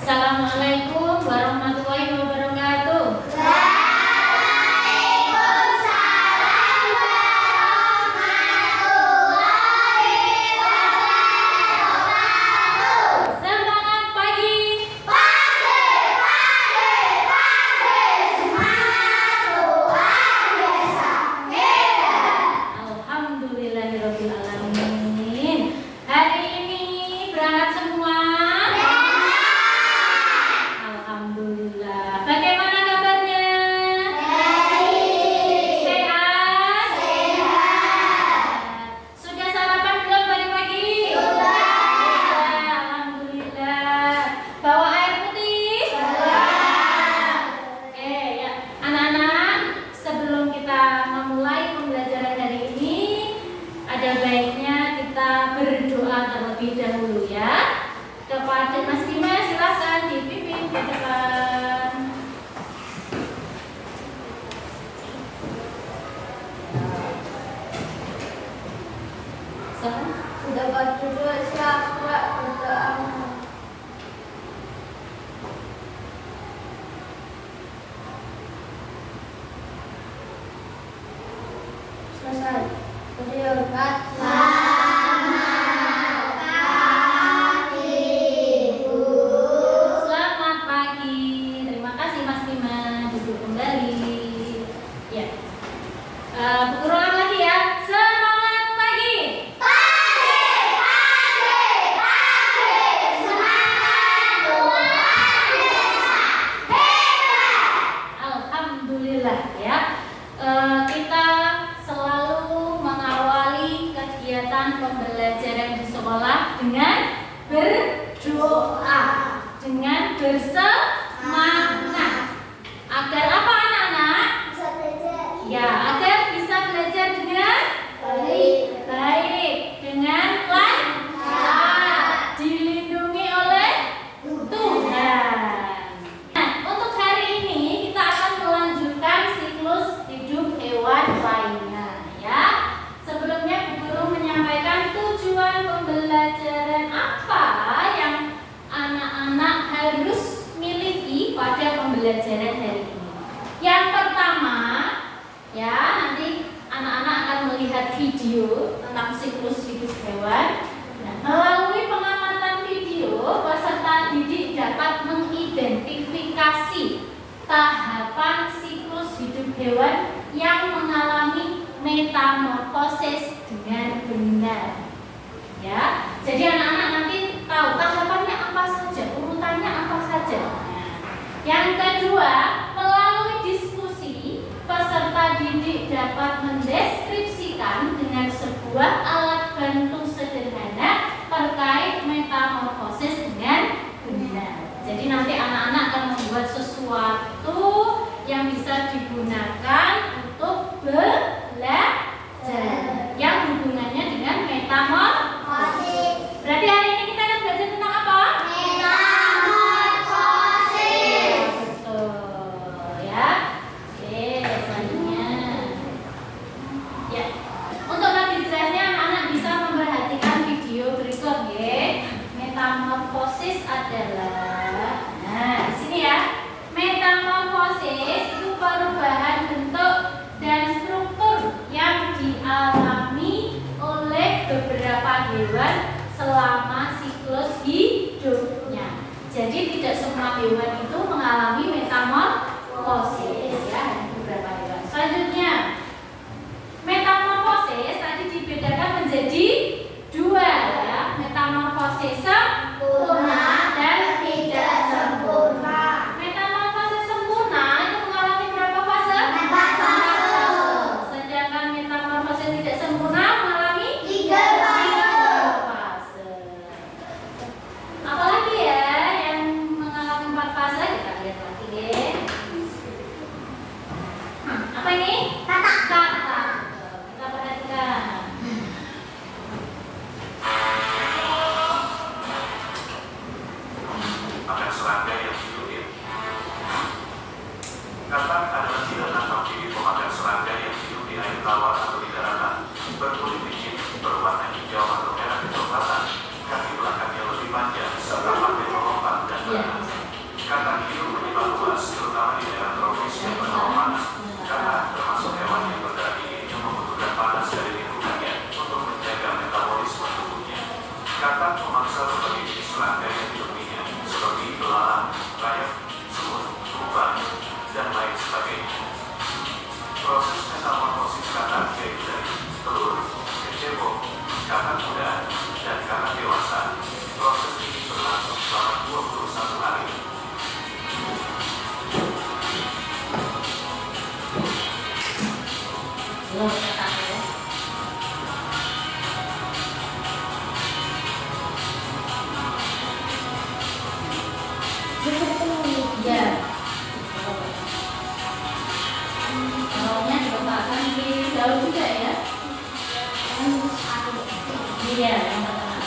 Assalamualaikum warahmatullahi wabarakatuh. Waalaikumsalam warahmatullahi wabarakatuh. Semangat pagi. Semangat luar biasa. Hebat. Alhamdulillahirabbil alamin. Hari ini berangkat semua. Alhamdulillah. Bagaimana kabarnya? Baik. Sehat? Sudah sarapan belum tadi pagi? Sudah. Alhamdulillah. Bawa air putih? Bawa. Oke, ya. Anak-anak, sebelum kita memulai pembelajaran hari ini, ada baiknya kita berdoa terlebih dahulu ya. Kepada Mas Bima, silakan dipimpin ke depan. Udah baju dulu siapa berdoa. Selesai. Berdoa. Selamat pagi. Terima kasih Mas Bima. Duduk kembali. Ya. Bu Guru ulang lagi ya. Semangat pagi. Semangat luar biasa. Hebat. Alhamdulillah ya. Kita selalu mengawali kegiatan pembelajaran di sekolah dengan berdoa, dengan bersemangat. Agar apa anak-anak? Bisa belajar. Ya, agar bisa belajar dengan baik, dengan lancar, dilindungi oleh Tuhan. Nah, untuk hari ini kita akan melanjutkan siklus hidup hewan lainnya ya. Sebelumnya Bu Guru menyampaikan tujuan pembelajaran apa yang anak-anak harus miliki pada pembelajaran hari ini. Yang pertama, ya nanti anak-anak akan melihat video tentang siklus hidup hewan. Nah, melalui pengamatan video, peserta didik dapat mengidentifikasi tahapan siklus hidup hewan yang mengalami metamorfosis dengan benar. Ya, jadi anak-anak nanti tahu tahapannya apa saja, urutannya apa saja. Nah, yang kedua, melalui diskusi, peserta didik dapat mendeskripsikan dengan sebuah alat bantu sederhana terkait metamorfosis dengan benar. Jadi nanti anak-anak akan membuat sesuatu yang bisa digunakan untuk belajar yang hubungannya dengan metamorfosis. Berarti hari ini kita akan belajar tentang apa? Metamorfosis. Betul ya. Oke, selanjutnya. Ya. Untuk lebih jelasnya anak-anak bisa memperhatikan video berikut ya. Metamorfosis adalah di sini ya. Metamorfosis itu perubahan bentuk dan struktur yang dialami oleh beberapa hewan selama siklus hidupnya. Jadi tidak semua hewan itu mengalami metamorfosis ya, hanya beberapa hewan. Selanjutnya, metamorfosis tadi dibedakan menjadi dua ya, metamorfosis sempurna dan tidak sempurna. Metamorfosis sempurna itu mengalami berapa fase? 4 fase. Sedangkan metamorfosis tidak sempurna mengalami 3 fase. fase. Apalagi ya yang mengalami 4 fase, kita lihat lagi deh. karena muda dan karena dewasa. Proses ini berlangsung selama 21 hari. Belum cetak ya. Ya. Telurnya diletakkan di daun juga ya. Iya, yang pertama.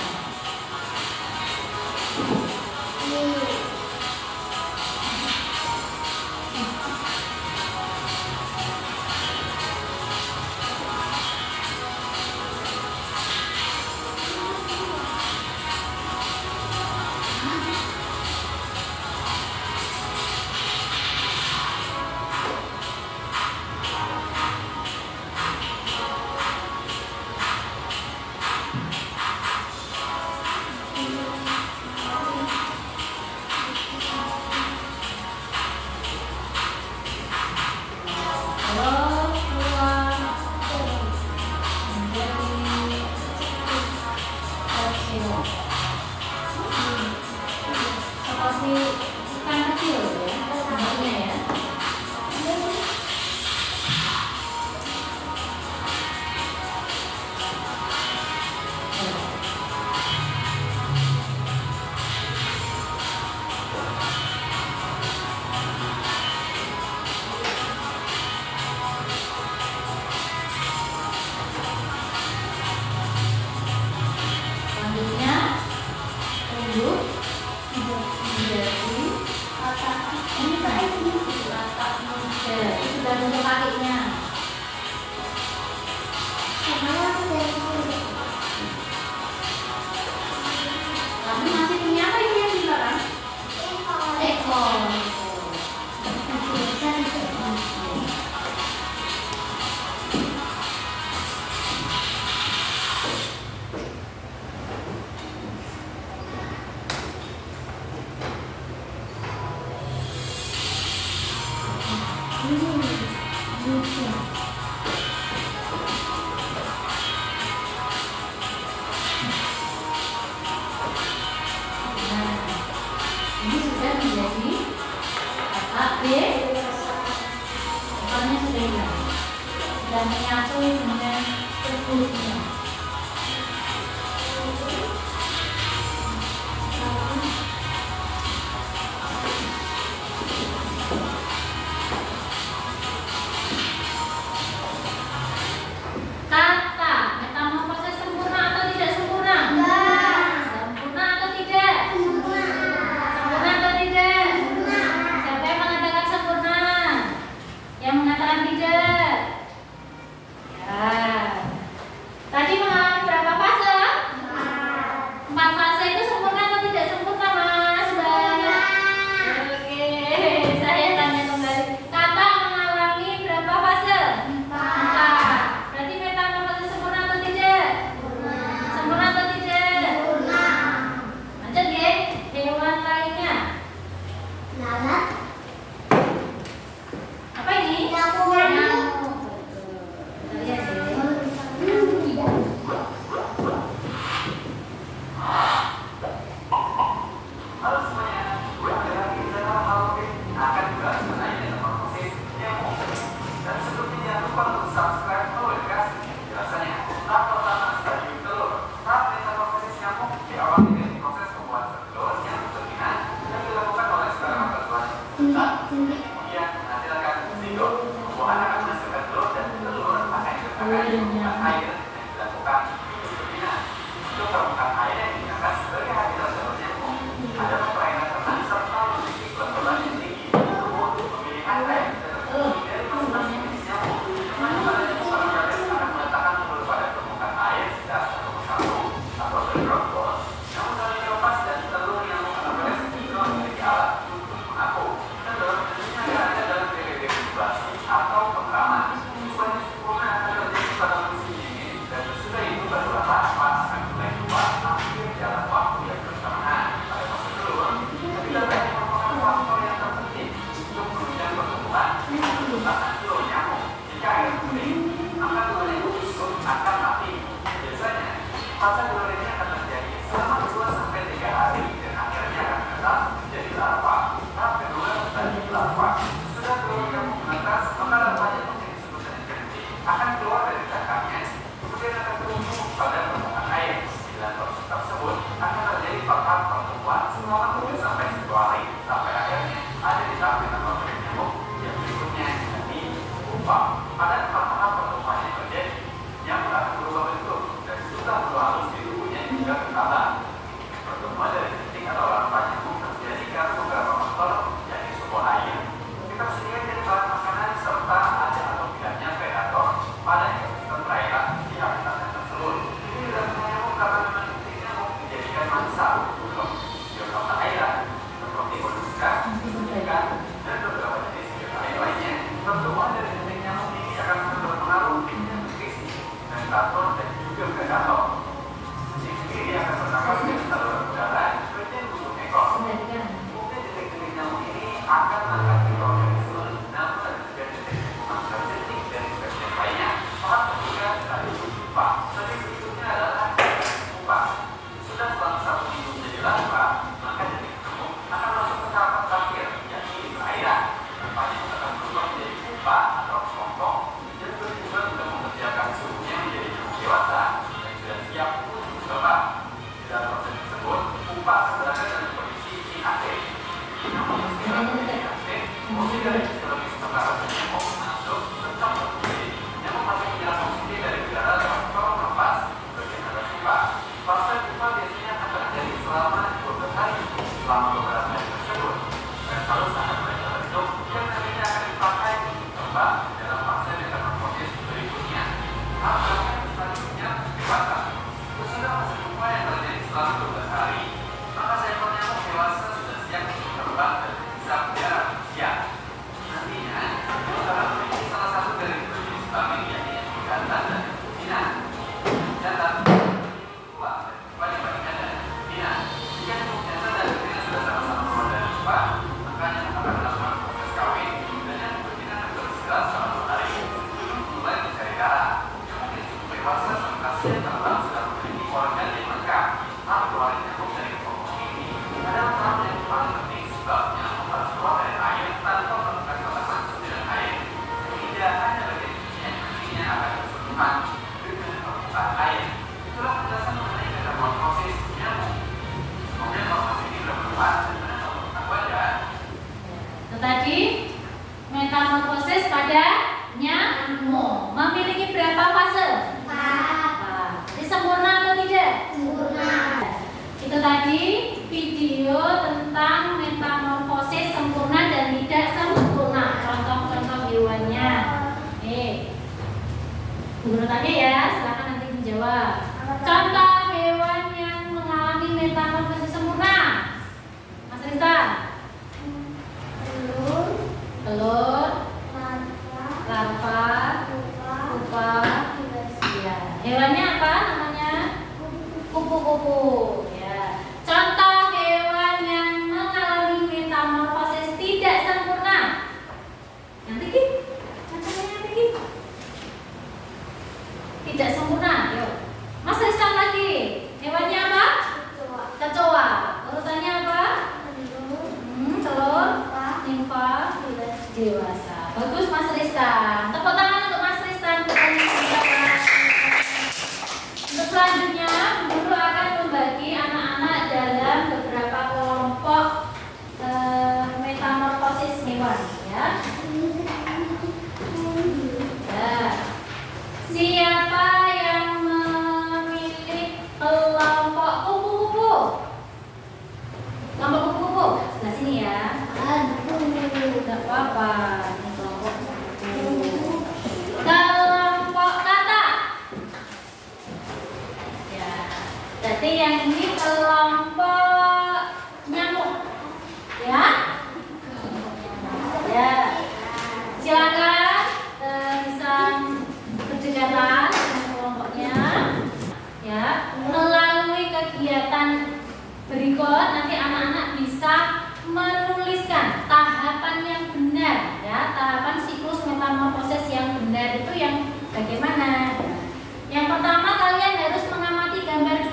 Seperti ikan kecil ya, bentuknya ya. Selanjutnya tunduk menjadi latak muda. Sudah bentuk kakinya. Tapi masih punya apa ini yang di belakang? Ekor. Ini sudah menjadi kotak B. Ekornya sudah hilang, sudah menyatu dengan tubuhnya. Kata metamorfosis sempurna atau tidak sempurna? Sempurna atau tidak? Sempurna atau tidak? Siapa yang mengatakan sempurna? Yang mengatakan tidak? Ya. Fase telur ini akan terjadi selama 2 sampai 3 hari dan akhirnya akan menetas menjadi larva. Tahap kedua menjadi larva. Sudah telur kamu menetas, maka larvanya yang disebut dengan kelinci akan keluar dari cangkangnya, kemudian akan tumbuh pada permukaan air. Bila proses tersebut akan terjadi tahap pertumbuhan selama 7 sampai 10 hari sampai akhirnya ada di tahap metamorfosis nyamuk yang berikutnya yakni pupa. Pada tahap pertumbuhan yang terjadi, nyamuk akan berubah bentuk dan sudah halus di tubuhnya juga bertambah. Pertumbuhan dari kelinci atau larva nyamuk terjadi karena beberapa faktor, yakni suhu air, ketersediaan dari bahan makanan serta ada atau tidaknya predator pada ekosistem perairan di habitatnya tersebut. Ini dilakukan nyamuk karena memang kelinci nyamuk menjadikan mangsa untuk biota perairan seperti moluska, ikan, dan beberapa jenis biota air lainnya. Pertumbuhan dari kelinci nyamuk ini akan berpengaruh dengan nutrisi, predator, dan juga predator. Kelinci sendiri akan bernafas dengan saluran udara berbentuk ekor. Kemudian detik-detik nyamuk ini akan mengangkat mikroorganisme, namun ada juga detik mangsa jentik dari spesies lainnya. Tahap ketiga adalah pupa. Stadium berikutnya adalah pupa. Sudah selama 1 minggu menjadi larva, maka detik nyamuk akan masuk ke tahap terakhir, yakni di perairan. Larvanya akan berubah menjadi pupa atau kelompok dan bertujuan untuk mengerjakan tubuhnya menjadi nyamuk dewasa dan sudah siap untuk dicoba. Dalam proses tersebut, pupa akan berada dalam kondisi inaktif. Namun meski dalam kondisi inaktif, fungsi dari fisiologis pernafasan nyamuk masuk tetap berfungsi. Nyamuk masih menyerap oksigen dari udara lewat saluran nafas bagian atas pupa. Fase pupa biasanya akan terjadi selama 12 hari. Selama beberapa hari tersebut, Ventalus akan mulai terbentuk yang nantinya akan dipakai untuk dicoba dalam fase metamorfosis berikutnya. Tahap terakhir selanjutnya dewasa. Sesudah fase pupa yang terjadi selama 12 hari, maka seekor nyamuk dewasa sudah siap untuk terbang dan bisa berjalan manusia. Nantinya, nyamuk akan memiliki salah satu dari dua jenis kelamin, yakni nyamuk jantan dan nyamuk betina. Jantan tua dan pupa dibandingkan dengan nyamuk betina. Jika nyamuk jantan dan betina sudah sama-sama keluar dari pupa, maka nyamuk akan melakukan proses kawin dan nyamuk betina akan beristirahat selama 2 hari sebelum mulai mencari darah. Nyamuk yang cukup dewasa lokasi yang terbang sudah memiliki organ yang lengkap. Tahap keluar nyamuk dari kelompok ini adalah tahap yang paling penting sebab nyamuk harus keluar dari air tanpa melakukan kontak langsung dengan air. Tidak hanya bagian tubuhnya nantinya akan bersentuhan dengan permukaan air. Itulah penjelasan mengenai metamorfosis nyamuk. Semoga informasi ini bermanfaat dan menambah pengetahuan ya. Itu tadi metamorfosis pada nyamuk. Memiliki berapa fase? 4. Jadi sempurna atau tidak? Sempurna. Itu tadi video tentang metamorfosis sempurna dan tidak sempurna. Contoh-contoh hewannya. Guru tanya ya, silakan nanti menjawab. Contoh hewan yang mengalami metamorfosis sempurna. Mas Rista. Telur, larva, pupa. Ya. Hewannya apa namanya? Kupu-kupu. Ya. Contoh hewan yang mengalami metamorfosis tidak sempurna. Nanti Ki, contohnya nanti Ki. Tidak sempurna. Yuk. Mas Rizal lagi. Hewannya apa? Kecoa. Urutannya apa? Telur, nimfa, dewasa. Bagus Mas Rizal. Tepuk tangan untuk Mas Rizal. Untuk selanjutnya, guru akan membagi anak-anak dalam beberapa kelompok metamorfosis hewan, ya. Siapa yang memilih kelompok kupu-kupu? Kelompok kupu-kupu, sebelah sini ya. Tidak apa-apa. Ini kelompok kupu-kupu. Kelompok katak. Ya, berarti yang ini kelompok nyamuk, ya. Ya, silakan bisa berdekatan dengan kelompoknya, ya. Melalui kegiatan berikut nanti anak-anak bisa menuliskan tahapan yang benar, ya. Tahapan siklus metamorfosis yang benar itu yang bagaimana? Yang pertama kalian harus mengamati gambar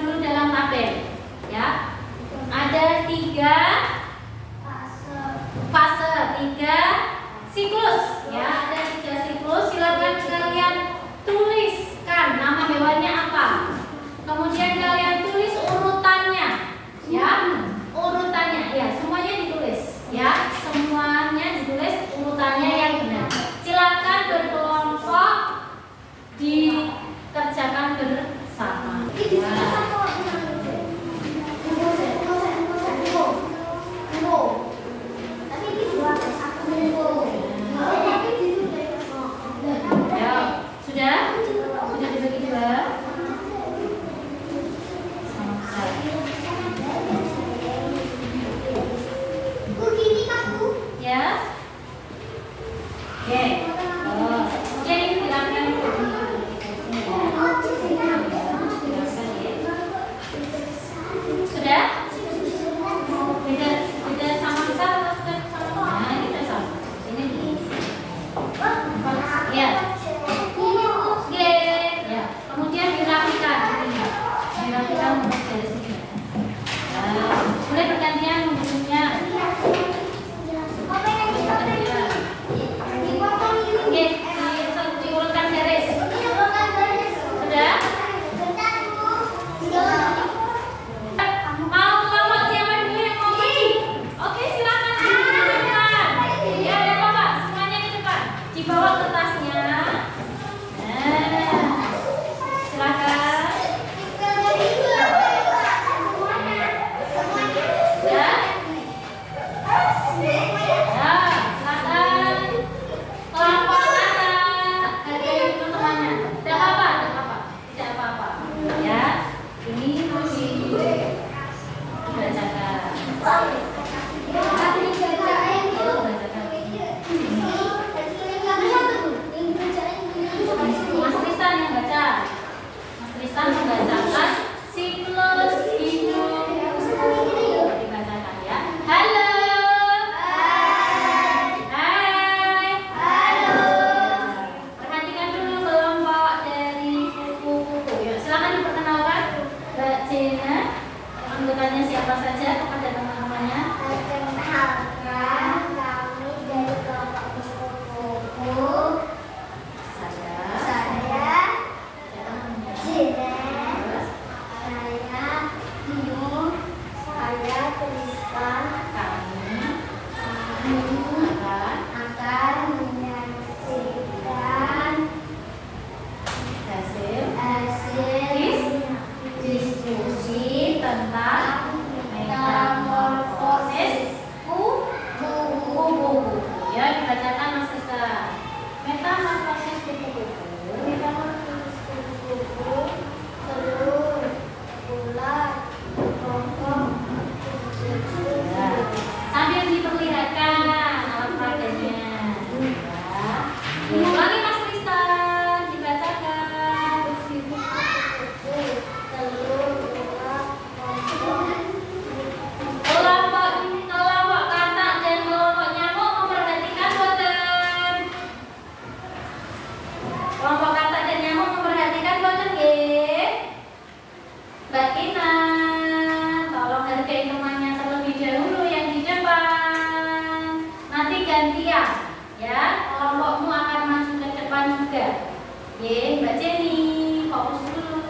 Mbak Jenny, fokus dulu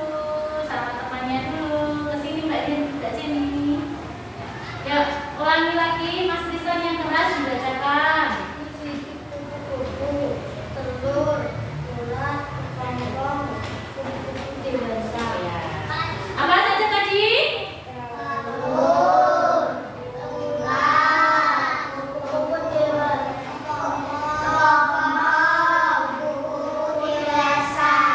sama temannya dulu. Kesini Mbak Jenny. Yuk, ulangi lagi Mas Tristan yang keras dibacakan. Telur, ulat, kepompong, dewasa. Apa saja tadi? Telur, ulat, kuku dewasa, kepompong, kuku dewasa.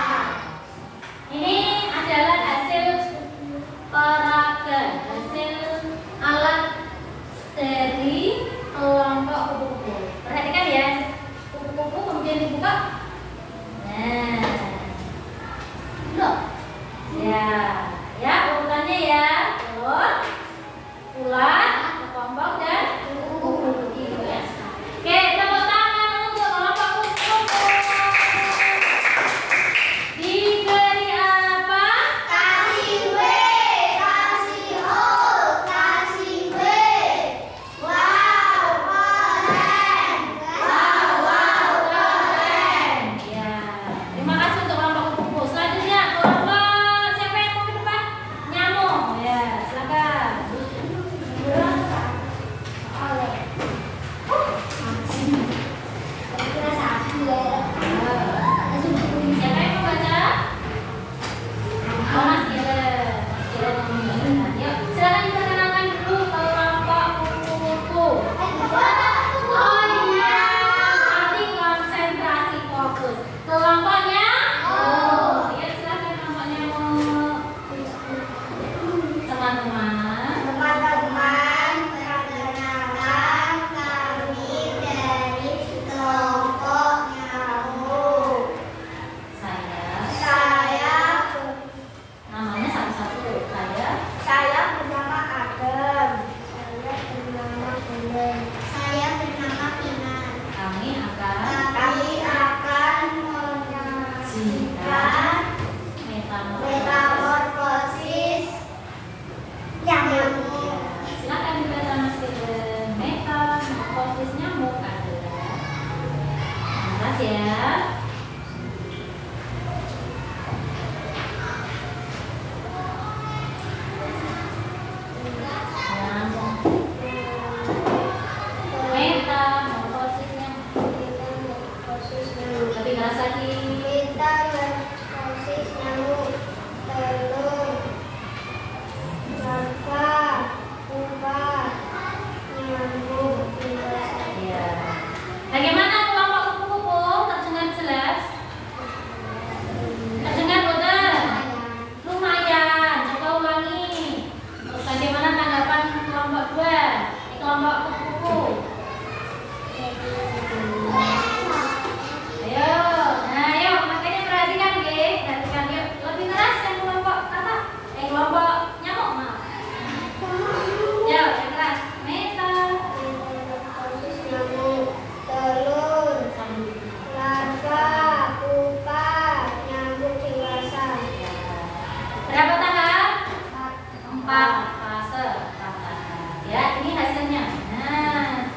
4 fase patahan. Ya, ini hasilnya. Nah,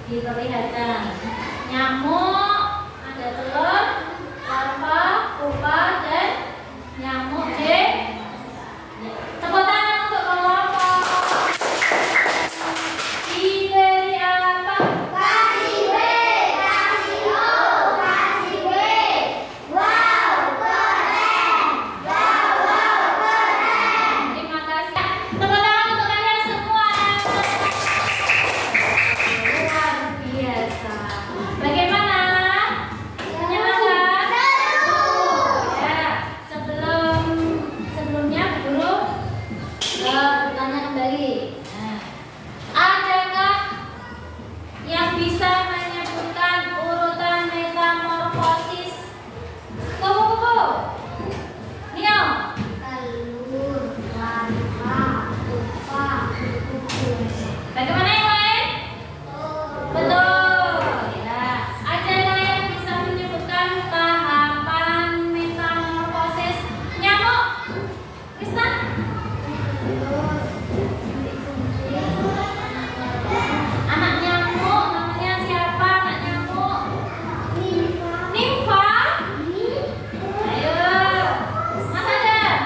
diperlihatkan nyamuk, ada telur, larva, pupa, dan nyamuk dewasa. Tepuk tangan untuk kelompok. Diberi apa? Kasih B, kasih O, kasih B. Wow, keren. Wow, keren. Terima kasih. Tepuk tangan untuk kalian semua. Luar biasa. Bagaimana? Menyenangkan? Ya. Sebelumnya guru bertanya kembali. Nah, adakah yang bisa menyebutkan urutan metamorfosis kupu-kupu? Nio. Telur, larva, pupa, kupu. Bagaimana yang lain? Betul. Ya. Adakah yang bisa menyebutkan tahapan metamorfosis nyamuk? Kristen? Anak nyamuk namanya siapa? Anak nyamuk? Nimfa. Ayo. Mas Adam.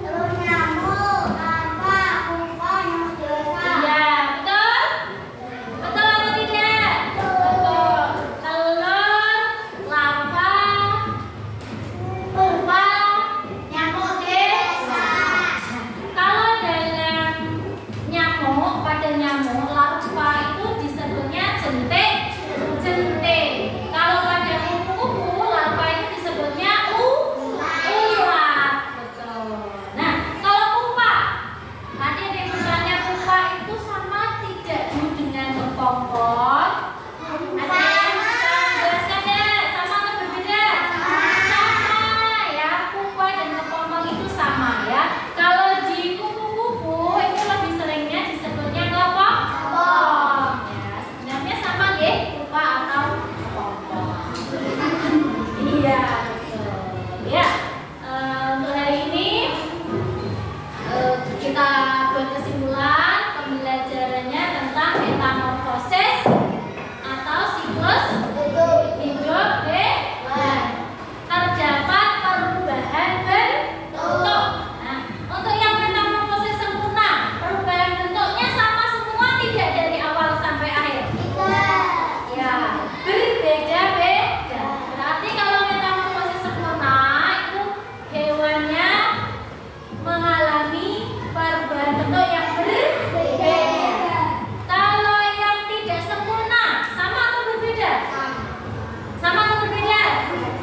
Telur nyamuk, larva, pupa, nyamuk dewasa. Iya, betul? Betul atau tidak? Betul. Telur, larva, pupa, nyamuk dewasa. Kalau dalam nyamuk, pada nyamuk larva itu disebutnya jentik. Kalau pada kupu-kupu larva itu disebutnya ulat. Betul. Nah, kalau pupa, tadi ada yang bertanya pupa itu sama tidak Bu dengan kepompong? Ada yang bisa menjelaskan deh, sama atau berbeda? Sama ya, pupa dan kepompong itu sama ya. Kalau di kupu-kupu itu lebih seringnya disebutnya kepompong. Ya, sebenarnya sama nggih, pupa atau kepompong. Iya, betul. Ya, untuk hari ini kita buat kesimpulan pembelajarannya tentang metamorfosis atau siklus hidup hewan. Terdapat perubahan bentuk. Nah, untuk yang metamorfosis sempurna, perubahan bentuknya sama semua tidak dari awal sampai akhir? Ya, berbeda-beda. Berarti kalau metamorfosis sempurna itu hewannya mengalami perubahan bentuk yang berbeda. Kalau yang tidak sempurna, sama atau berbeda? Sama atau berbeda?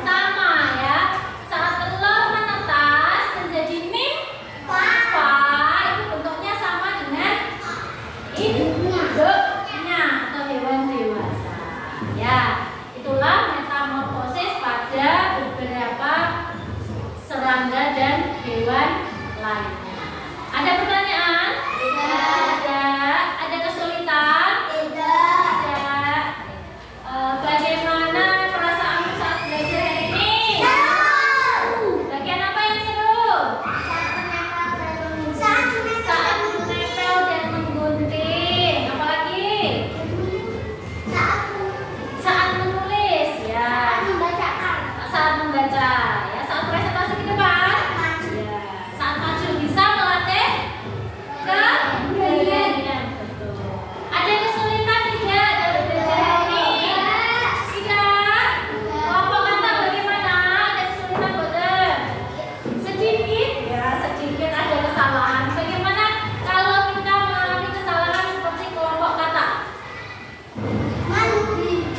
Sama ya. Saat telur menetas menjadi nimfa, itu bentuknya sama dengan induknya atau hewan dewasa. Ya, itulah metamorfosis pada beberapa serangga dan hewan lainnya. Ada pertanyaan? Ada kesulitan? Ada. Bagaimana perasaanmu saat belajar hari ini? Bagian apa yang seru? Saat menempel dan menggunting. Apalagi? Saat menulis ya. Saat membaca ya. Saat presentasi ke depan. Ya. Saat maju bisa melatih keberanian. Betul. Ada kesulitan tidak dalam belajar hari ini? Tidak. Kelompok kata bagaimana? Ada kesulitan boten? Sedikit ya, sedikit ada kesalahan. Bagaimana kalau kita mengalami kesalahan seperti kelompok kata?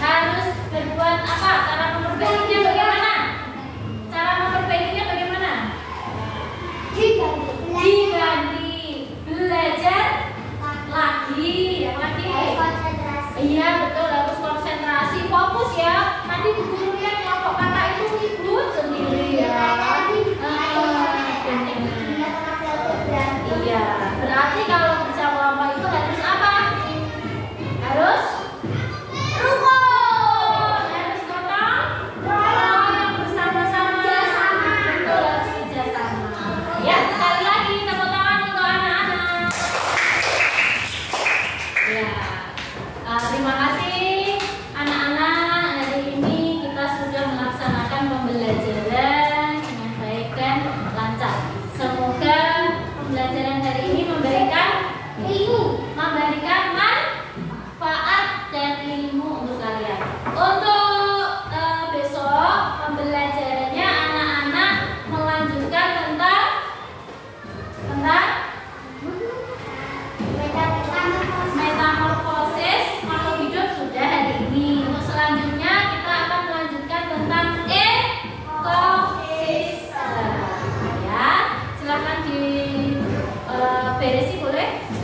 Harus berbuat apa? Cara memperbaikinya bagaimana? Cara memperbaikinya bagaimana? Diganti. Belajar lagi. Yang lagi? Iya betul, harus konsentrasi, fokus ya. Tadi Bu Guru lihat kelompok kata itu ribut sendiri ya. Iya, berarti kalau bisa kelompok itu harus apa? Harus rukun, harus gotong royong bersama-sama. Betul, harus kerjasama. Ya, sekali lagi tepuk tangan untuk anak-anak. Beresi boleh?